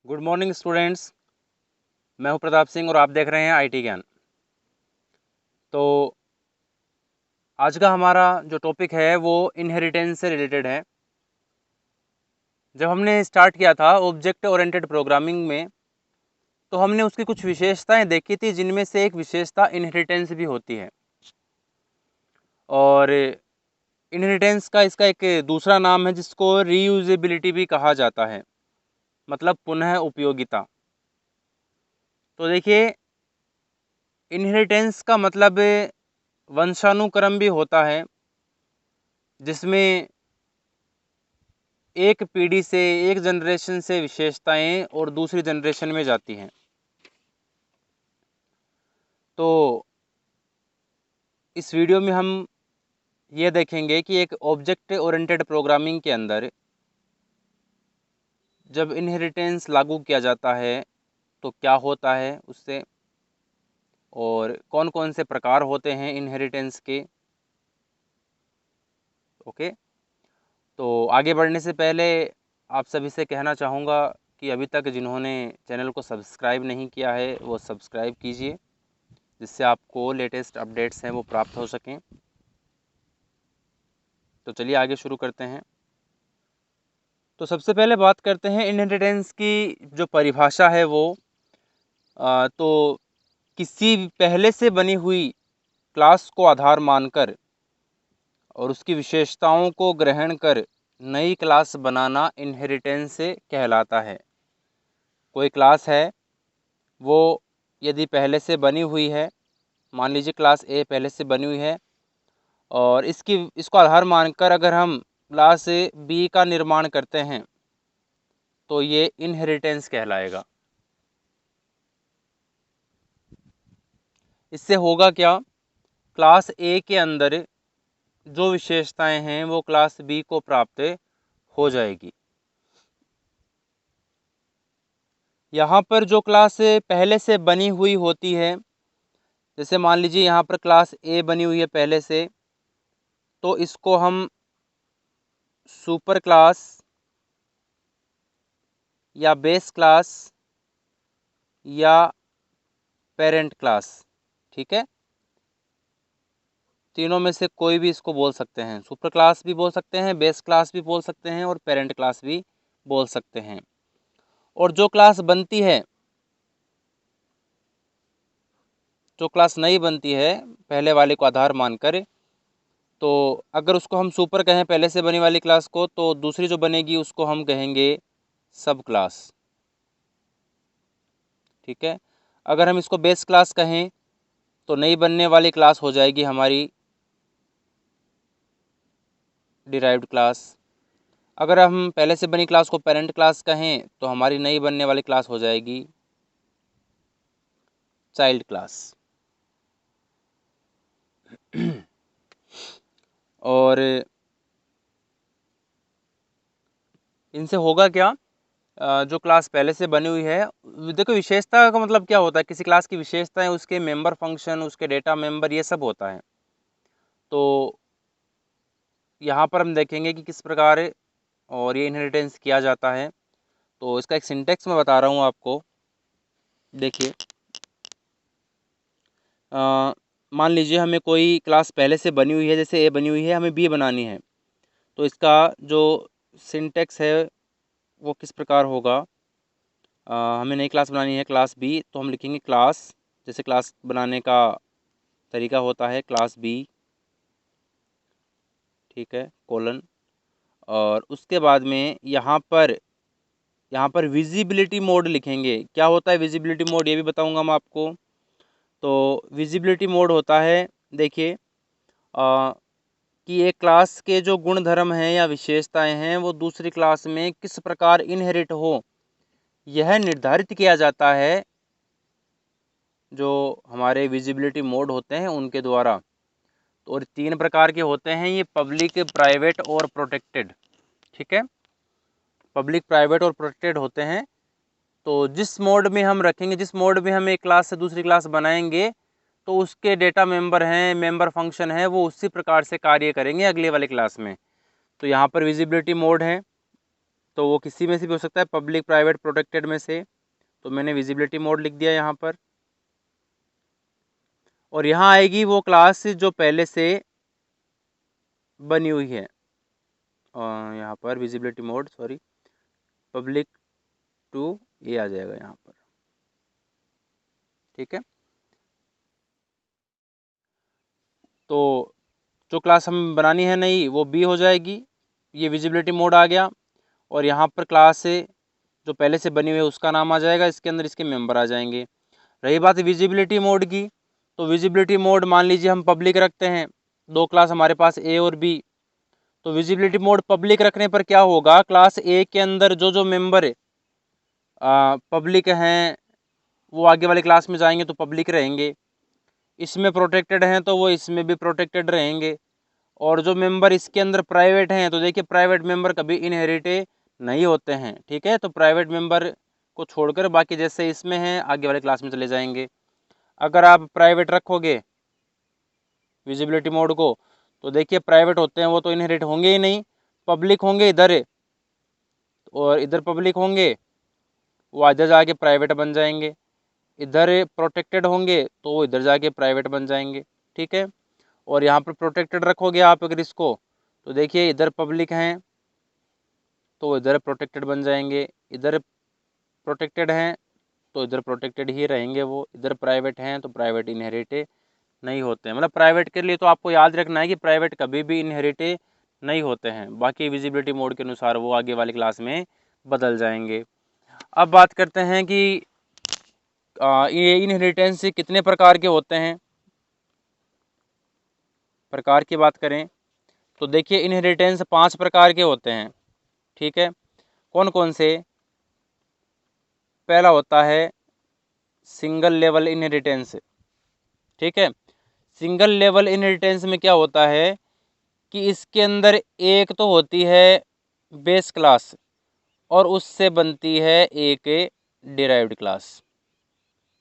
Good morning students. मैं हूं प्रताप सिंह और आप देख रहे हैं आईटी ज्ञान। तो आज का हमारा जो टॉपिक है वो इनहेरिटेंस से रिलेटेड है। जब हमने स्टार्ट किया था ऑब्जेक्ट ओरिएंटेड प्रोग्रामिंग में, तो हमने उसकी कुछ विशेषताएं देखी थी, जिनमें से एक विशेषता इनहेरिटेंस भी होती है। और इनहेरिटेंस का इसका एक दूसरा नाम है जिसको रीयूजेबिलिटी भी कहा जाता है, मतलब पुनः उपयोगिता। तो देखिए, इनहेरिटेंस का मतलब वंशानुक्रम भी होता है, जिसमें एक पीढ़ी से, एक जनरेशन से विशेषताएं और दूसरी जनरेशन में जाती हैं। तो इस वीडियो में हम ये देखेंगे कि एक ऑब्जेक्ट ओरिएंटेड प्रोग्रामिंग के अंदर जब इनहेरिटेंस लागू किया जाता है तो क्या होता है उससे, और कौन कौन से प्रकार होते हैं इनहेरिटेंस के। ओके, तो आगे बढ़ने से पहले आप सभी से कहना चाहूँगा कि अभी तक जिन्होंने चैनल को सब्सक्राइब नहीं किया है वो सब्सक्राइब कीजिए, जिससे आपको लेटेस्ट अपडेट्स हैं वो प्राप्त हो सकें। तो चलिए आगे शुरू करते हैं। तो सबसे पहले बात करते हैं इनहेरिटेंस की जो परिभाषा है वो। तो किसी पहले से बनी हुई क्लास को आधार मानकर और उसकी विशेषताओं को ग्रहण कर नई क्लास बनाना इनहेरिटेंस से कहलाता है। कोई क्लास है, वो यदि पहले से बनी हुई है, मान लीजिए क्लास ए पहले से बनी हुई है, और इसको आधार मानकर अगर हम क्लास बी का निर्माण करते हैं तो ये इनहेरिटेंस कहलाएगा। इससे होगा क्या, क्लास ए के अंदर जो विशेषताएं हैं वो क्लास बी को प्राप्त हो जाएगी। यहाँ पर जो क्लास पहले से बनी हुई होती है, जैसे मान लीजिए यहाँ पर क्लास ए बनी हुई है पहले से, तो इसको हम सुपर क्लास या बेस क्लास या पेरेंट क्लास, ठीक है, तीनों में से कोई भी इसको बोल सकते हैं। सुपर क्लास भी बोल सकते हैं, बेस क्लास भी बोल सकते हैं और पेरेंट क्लास भी बोल सकते हैं। और जो क्लास बनती है, जो क्लास नई बनती है पहले वाले को आधार मानकर, तो अगर उसको हम सुपर कहें पहले से बनी वाली क्लास को, तो दूसरी जो बनेगी उसको हम कहेंगे सब क्लास, ठीक है। अगर हम इसको बेस क्लास कहें तो नई बनने वाली क्लास हो जाएगी हमारी डिराइव्ड क्लास। अगर हम पहले से बनी क्लास को पेरेंट क्लास कहें तो हमारी नई बनने वाली क्लास हो जाएगी चाइल्ड क्लास। और इनसे होगा क्या, जो क्लास पहले से बनी हुई है, देखो विशेषता का मतलब क्या होता है, किसी क्लास की विशेषता है उसके मेंबर फंक्शन, उसके डेटा मेंबर, ये सब होता है। तो यहाँ पर हम देखेंगे कि किस प्रकार और ये इनहेरिटेंस किया जाता है। तो इसका एक सिंटेक्स मैं बता रहा हूँ आपको। देखिए, मान लीजिए हमें कोई क्लास पहले से बनी हुई है, जैसे ए बनी हुई है, हमें बी बनानी है। तो इसका जो सिंटेक्स है वो किस प्रकार होगा, हमें नई क्लास बनानी है क्लास बी, तो हम लिखेंगे क्लास, जैसे क्लास बनाने का तरीका होता है क्लास बी, ठीक है, कोलन। और उसके बाद में यहाँ पर विजिबिलिटी मोड लिखेंगे। क्या होता है विजिबिलिटी मोड, ये भी बताऊंगा मैं आपको। तो विजिबिलिटी मोड होता है, देखिए, कि एक क्लास के जो गुण धर्म हैं या विशेषताएं हैं वो दूसरी क्लास में किस प्रकार इनहेरिट हो, यह निर्धारित किया जाता है जो हमारे विजिबिलिटी मोड होते हैं उनके द्वारा। और तीन प्रकार के होते हैं ये, पब्लिक, प्राइवेट और प्रोटेक्टेड, ठीक है। पब्लिक, प्राइवेट और प्रोटेक्टेड होते हैं। तो जिस मोड में हम रखेंगे, जिस मोड में हम एक क्लास से दूसरी क्लास बनाएंगे, तो उसके डेटा मेंबर हैं, मेंबर फंक्शन है, वो उसी प्रकार से कार्य करेंगे अगले वाले क्लास में। तो यहाँ पर विजिबिलिटी मोड है, तो वो किसी में से भी हो सकता है, पब्लिक, प्राइवेट, प्रोटेक्टेड में से। तो मैंने विजिबिलिटी मोड लिख दिया यहाँ पर। और यहाँ आएगी वो क्लास जो पहले से बनी हुई है। यहाँ पर visibility mode, sorry, public to, ये आ जाएगा यहाँ पर। ठीक है, तो जो क्लास हमें बनानी है नई, वो बी हो जाएगी। ये विजिबिलिटी मोड आ गया। और यहाँ पर क्लास जो पहले से बनी हुई है उसका नाम आ जाएगा, इसके अंदर इसके मेंबर आ जाएंगे। रही बात विजिबिलिटी मोड की, तो विजिबिलिटी मोड मान लीजिए हम पब्लिक रखते हैं, दो क्लास हमारे पास ए और बी। तो विजिबिलिटी मोड पब्लिक रखने पर क्या होगा, क्लास ए के अंदर जो जो मेंबर पब्लिक हैं वो आगे वाली क्लास में जाएंगे तो पब्लिक रहेंगे। इसमें प्रोटेक्टेड हैं तो वो इसमें भी प्रोटेक्टेड रहेंगे। और जो मेंबर इसके अंदर प्राइवेट हैं, तो देखिए प्राइवेट मेंबर कभी इनहेरिट नहीं होते हैं। ठीक है, तो प्राइवेट मेंबर को छोड़कर बाकी जैसे इसमें हैं आगे वाले क्लास में चले जाएंगे। अगर आप प्राइवेट रखोगे विजिबिलिटी मोड को, तो देखिए प्राइवेट होते हैं वो तो इनहेरिट होंगे ही नहीं, पब्लिक होंगे इधर और इधर पब्लिक होंगे, वो इधर जाके प्राइवेट बन जाएंगे। इधर प्रोटेक्टेड होंगे तो वो इधर जाके प्राइवेट बन जाएंगे। ठीक है, और यहाँ पर प्रोटेक्टेड रखोगे आप अगर इसको, तो देखिए इधर पब्लिक हैं तो इधर प्रोटेक्टेड बन जाएंगे, इधर प्रोटेक्टेड हैं तो इधर प्रोटेक्टेड ही रहेंगे, वो इधर प्राइवेट हैं तो प्राइवेट इनहेरिट नहीं होते हैं। मतलब प्राइवेट के लिए तो आपको याद रखना है कि प्राइवेट कभी भी इनहेरिट नहीं होते हैं, बाकी विजिबिलिटी मोड के अनुसार वो आगे वाली क्लास में बदल जाएंगे। अब बात करते हैं कि ये इनहेरिटेंस कितने प्रकार के होते हैं। प्रकार की बात करें तो देखिए इनहेरिटेंस 5 प्रकार के होते हैं। ठीक है, कौन कौन से। पहला होता है सिंगल लेवल इनहेरिटेंस। ठीक है, सिंगल लेवल इनहेरिटेंस में क्या होता है कि इसके अंदर एक तो होती है बेस क्लास और उससे बनती है एक डिराइव्ड क्लास।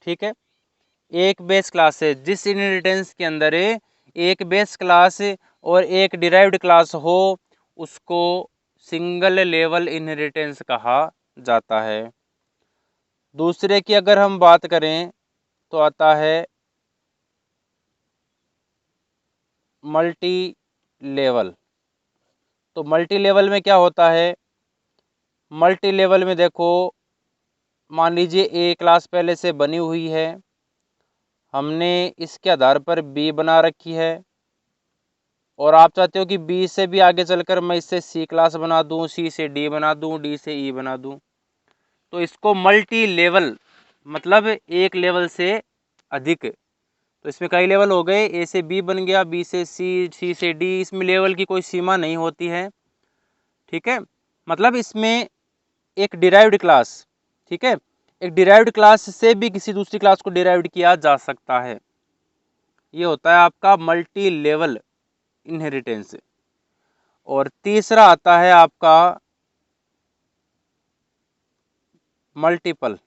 ठीक है, एक बेस क्लास है, जिस इनहेरिटेंस के अंदर एक बेस क्लास और एक डिराइव्ड क्लास हो उसको सिंगल लेवल इनहेरिटेंस कहा जाता है। दूसरे की अगर हम बात करें तो आता है मल्टी लेवल। तो मल्टी लेवल में क्या होता है, मल्टी लेवल में देखो मान लीजिए ए क्लास पहले से बनी हुई है, हमने इसके आधार पर बी बना रखी है और आप चाहते हो कि बी से भी आगे चलकर मैं इससे सी क्लास बना दूं, सी से डी बना दूं, डी से ई बना दूं। तो इसको मल्टी लेवल मतलब एक लेवल से अधिक। तो इसमें कई लेवल हो गए, ए से बी बन गया, बी से सी, सी से डी, इसमें लेवल की कोई सीमा नहीं होती है। ठीक है, मतलब इसमें एक डिराइव्ड क्लास, ठीक है, एक डिराइव्ड क्लास से भी किसी दूसरी क्लास को डिराइव्ड किया जा सकता है। ये होता है आपका मल्टी लेवल इनहेरिटेंस। और तीसरा आता है आपका मल्टीपल।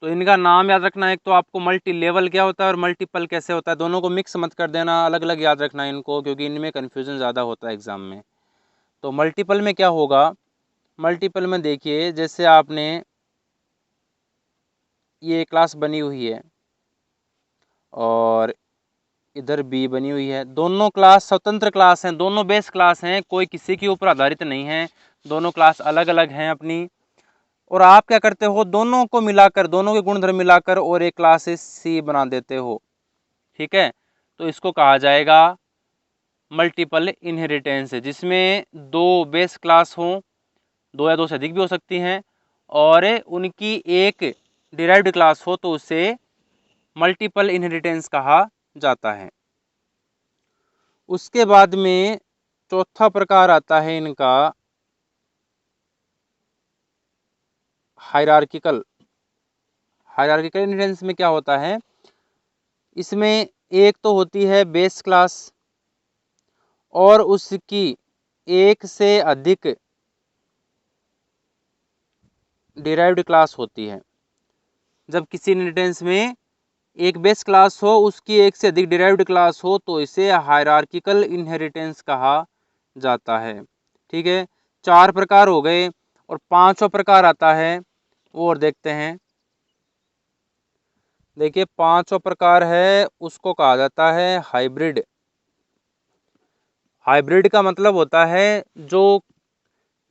तो इनका नाम याद रखना है, एक तो आपको मल्टी लेवल क्या होता है और मल्टीपल कैसे होता है, दोनों को मिक्स मत कर देना, अलग अलग याद रखना है इनको, क्योंकि इनमें कन्फ्यूजन ज़्यादा होता है एग्जाम में। तो मल्टीपल में क्या होगा, मल्टीपल में देखिए जैसे आपने ये क्लास बनी हुई है और इधर बी बनी हुई है, दोनों क्लास स्वतंत्र क्लास हैं, दोनों बेस क्लास हैं, कोई किसी के ऊपर आधारित नहीं है, दोनों क्लास अलग अलग हैं अपनी। और आप क्या करते हो, दोनों को मिलाकर, दोनों के गुणधर्म मिलाकर और एक क्लास सी बना देते हो। ठीक है, तो इसको कहा जाएगा मल्टीपल इनहेरिटेंस, जिसमें दो बेस क्लास हों, दो या दो से अधिक भी हो सकती हैं, और उनकी एक डिराइव्ड क्लास हो, तो उसे मल्टीपल इनहेरिटेंस कहा जाता है। उसके बाद में चौथा प्रकार आता है इनका हायरार्किकल। हायरार्किकल इनहेरिटेंस में क्या होता है, इसमें एक तो होती है बेस क्लास और उसकी एक से अधिक डिराइव्ड क्लास होती है। जब किसी इनहेरिटेंस में एक बेस क्लास हो, उसकी एक से अधिक डिराइव्ड क्लास हो, तो इसे हायरार्किकल इनहेरिटेंस कहा जाता है। ठीक है, 4 प्रकार हो गए और 5वां प्रकार आता है वो और देखते हैं। देखिए 5वां प्रकार है उसको कहा जाता है हाइब्रिड। हाइब्रिड का मतलब होता है जो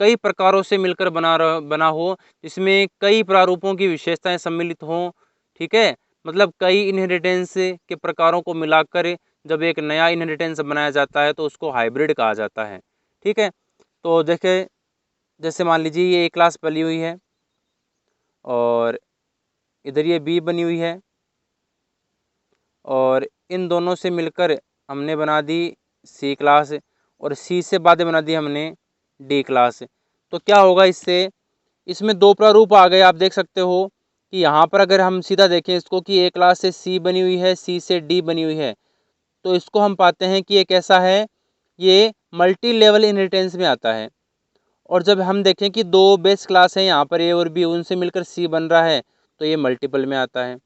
कई प्रकारों से मिलकर बना हो, जिसमें कई प्रारूपों की विशेषताएं सम्मिलित हों। ठीक है, मतलब कई इनहेरिटेंस के प्रकारों को मिलाकर जब एक नया इनहेरिटेंस बनाया जाता है तो उसको हाइब्रिड कहा जाता है। ठीक है, तो देखिए जैसे मान लीजिए ये ए क्लास बनी हुई है और इधर ये बी बनी हुई है और इन दोनों से मिलकर हमने बना दी सी क्लास और सी से बाद बना दी हमने डी क्लास। तो क्या होगा इससे, इसमें 2 प्रारूप आ गए। आप देख सकते हो कि यहाँ पर अगर हम सीधा देखें इसको कि ए क्लास से सी बनी हुई है, सी से डी बनी हुई है, तो इसको हम पाते हैं कि ये कैसा है, ये मल्टी लेवल इनहेरिटेंस में आता है। और जब हम देखें कि 2 बेस क्लास हैं यहाँ पर ए और बी, उनसे मिलकर सी बन रहा है, तो ये मल्टीपल में आता है।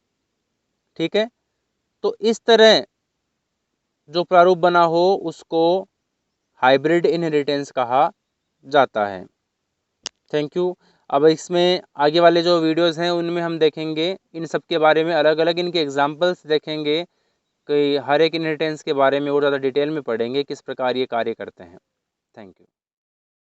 ठीक है, तो इस तरह जो प्रारूप बना हो उसको हाइब्रिड इनहेरिटेंस कहा जाता है। Thank you. अब इसमें आगे वाले जो वीडियोस हैं उनमें हम देखेंगे इन सब के बारे में, अलग अलग इनके एग्जांपल्स देखेंगे कि हर एक इनहेरिटेंस के बारे में और ज़्यादा डिटेल में पढ़ेंगे किस प्रकार ये कार्य करते हैं। Thank you.